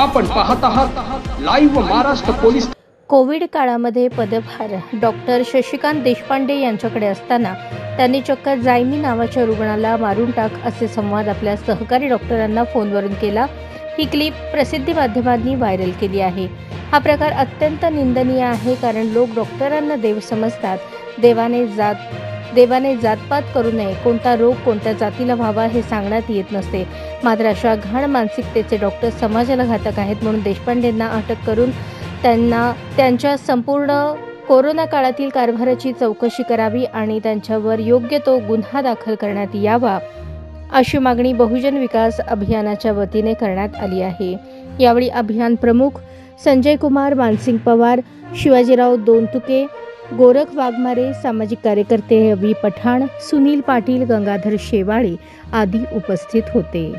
आपण पाहत आहात लाईव्ह महाराष्ट्र पोलीस। कोविड काळामध्ये पदभार डॉक्टर शशिकांत देशपांडे यांच्याकडे असताना त्यांनी चक्क जायमी नावाच्या रुग्णाला मारून टाक असे संवाद आपल्या सहकारी डॉक्टरांना फोनवरून केला। ही क्लिप प्रसिद्धी माध्यमांनी व्हायरल केली आहे। हा प्रकार अत्यंत निंदनीय आहे, कारण लोक डॉक्टरांना देव समजतात। देवाने जातपात करू नये, कोणता रोग कोणत्या जातीला व्हावा हे सांगण्यात येत नसते। मात्र अशा घाण मानसिकतेचे डॉक्टर समाजाला घातक आहेत, म्हणून देशपांडेंना अटक करून त्यांच्या संपूर्ण कोरोना काळातील कारभाराची चौकशी करावी आणि त्यांच्यावर योग्य तो गुन्हा दाखल करण्यात यावा, अशी मागणी बहुजन विकास अभियानाच्या वतीने करण्यात आली आहे। यावेळी अभियान प्रमुख संजय कुमार, मानसिंग पवार, शिवाजीराव दोनतुके, गोरख वाघमारे, सामाजिक कार्यकर्ते रवी पठाण, सुनील पाटील, गंगाधर शेवाळे आदी उपस्थित होते।